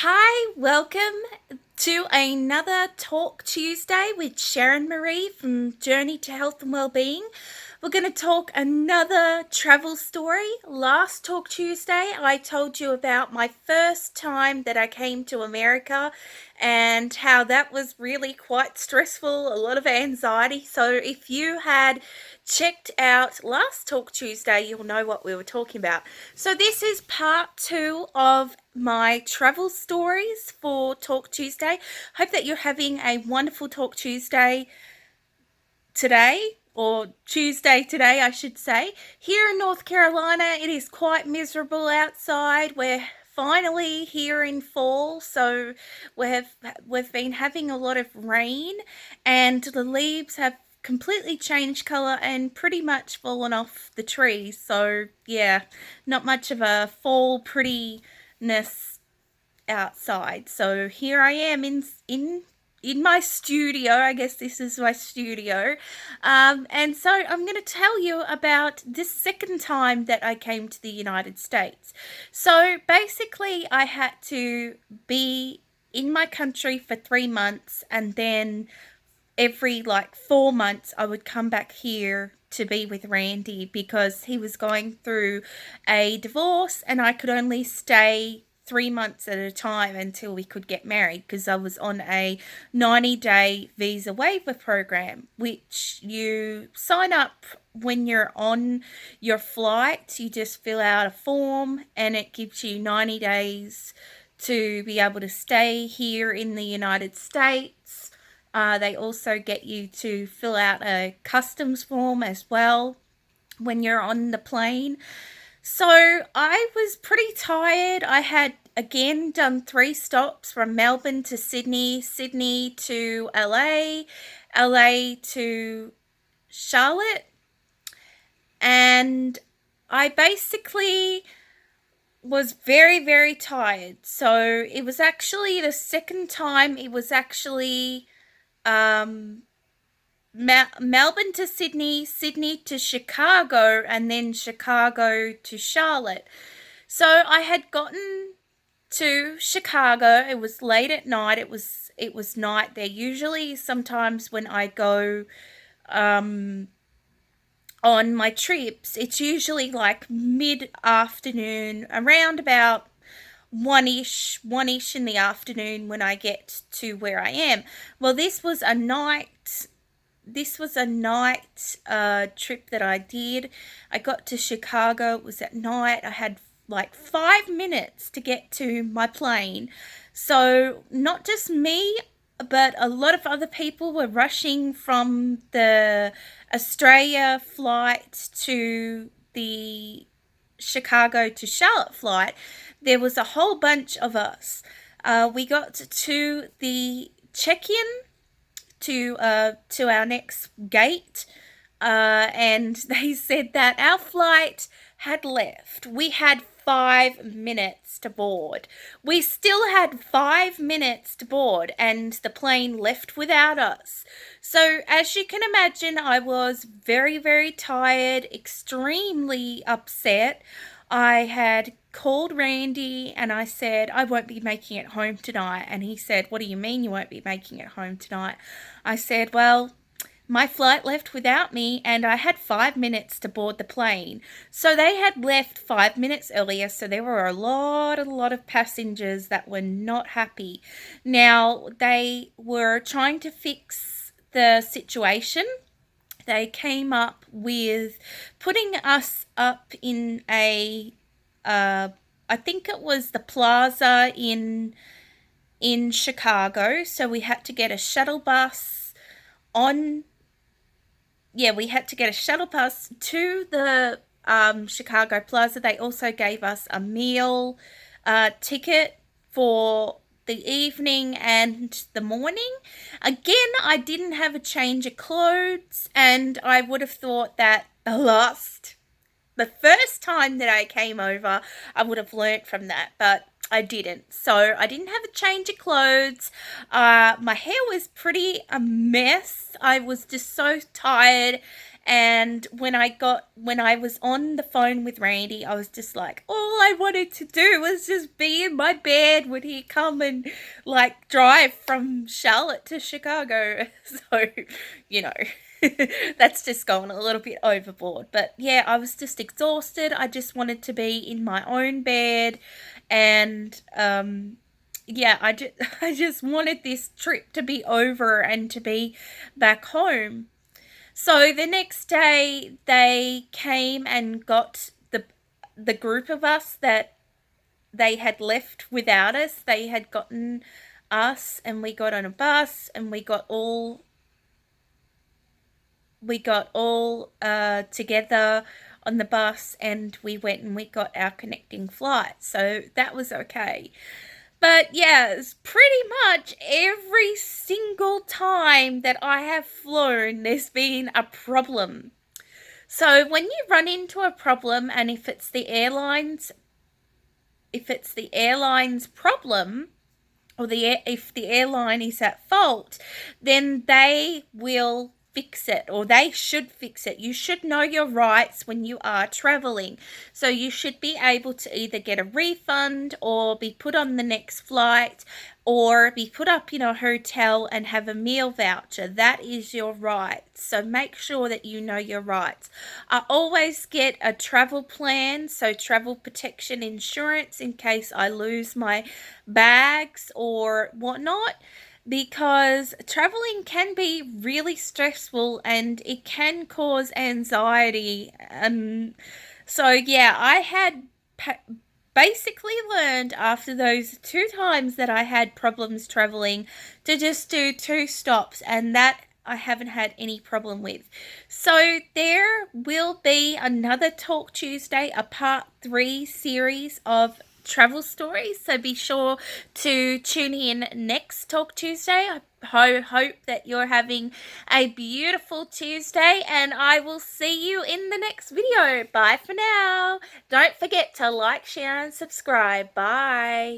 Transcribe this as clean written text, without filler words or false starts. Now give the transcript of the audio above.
Hi, welcome to another Talk Tuesday with Sharon Marie from Journey to Health and Wellbeing. We're going to talk another travel story. Last Talk Tuesday, I told you about my first time that I came to America and how that was really quite stressful, a lot of anxiety. So, if you had checked out last Talk Tuesday, you'll know what we were talking about. So, this is part two of my travel stories for Talk Tuesday. Hope that you're having a wonderful Talk Tuesday today, or Tuesday today, I should say. Here in North Carolina, it is quite miserable outside. We're finally here in fall, so we've been having a lot of rain, and the leaves have completely changed color and pretty much fallen off the trees. So yeah, not much of a fall prettiness outside. So here I am in my studio. I guess this is my studio. And so I'm going to tell you about this second time that I came to the United States. So basically, I had to be in my country for 3 months, and then every 4 months I would come back here to be with Randy because he was going through a divorce and I could only stay 3 months at a time until we could get married, because I was on a 90-day visa waiver program, which you sign up when you're on your flight. You just fill out a form and it gives you 90 days to be able to stay here in the United States. They also get you to fill out a customs form as well when you're on the plane. So I was pretty tired. I had again done 3 stops from Melbourne to Sydney, Sydney to LA, LA to Charlotte, and I basically was very, very tired. So it was actually the second time. It was actually um, Melbourne to Sydney, Sydney to Chicago, and then Chicago to Charlotte. So I had gotten to Chicago. It was late at night. It was night there. Usually, sometimes when I go on my trips, it's usually like mid afternoon, around about one ish in the afternoon when I get to where I am. Well, this was a night trip that I did. I got to Chicago. It was at night. I had like 5 minutes to get to my plane. So not just me, but a lot of other people were rushing from the Australia flight to the Chicago to Charlotte flight. There was a whole bunch of us. We got to the check-in to our next gate, and they said that our flight had left. We had 5 minutes to board. We still had 5 minutes to board, and the plane left without us. So, as you can imagine, I was very, very tired, extremely upset. I had called Randy and I said, I won't be making it home tonight. And he said, what do you mean you won't be making it home tonight? I said, well, my flight left without me and I had 5 minutes to board the plane. So they had left 5 minutes earlier, so there were a lot of passengers that were not happy. Now, they were trying to fix the situation. They came up with putting us up in I think it was the plaza in Chicago. So we had to get a shuttle bus on. Yeah, we had to get a shuttle bus to the Chicago Plaza. They also gave us a meal ticket for the evening and the morning. Again, I didn't have a change of clothes, and I would have thought that the first time that I came over, I would have learnt from that, but I didn't. So I didn't have a change of clothes. My hair was pretty a mess. I was just so tired, And when I was on the phone with Randy, I was just like, all I wanted to do was just be in my bed when he come and like drive from Charlotte to Chicago. So, you know, that's just going a little bit overboard. But yeah, I was just exhausted. I just wanted to be in my own bed, and yeah, I just wanted this trip to be over and to be back home. So the next day they came and got the group of us that they had left without us. They had gotten us, and we got on a bus, and we got all together on the bus, and we went and we got our connecting flight. So that was okay. But yeah, it's pretty much every single time that I have flown, there's been a problem. So when you run into a problem, and if it's the airline's problem, or if the airline is at fault, then they will fix it, or they should fix it. You should know your rights when you are traveling. So you should be able to either get a refund, or be put on the next flight, or be put up in a hotel and have a meal voucher. That is your right. So make sure that you know your rights. I always get a travel plan, so travel protection insurance, in case I lose my bags or whatnot, because traveling can be really stressful and it can cause anxiety. So yeah, I had basically learned after those 2 times that I had problems traveling to just do 2 stops, and that I haven't had any problem with. So there will be another Talk Tuesday, a part 3 series of travel stories. So be sure to tune in next Talk Tuesday. I hope that you're having a beautiful Tuesday, and I will see you in the next video. Bye for now. Don't forget to like, share, and subscribe. Bye.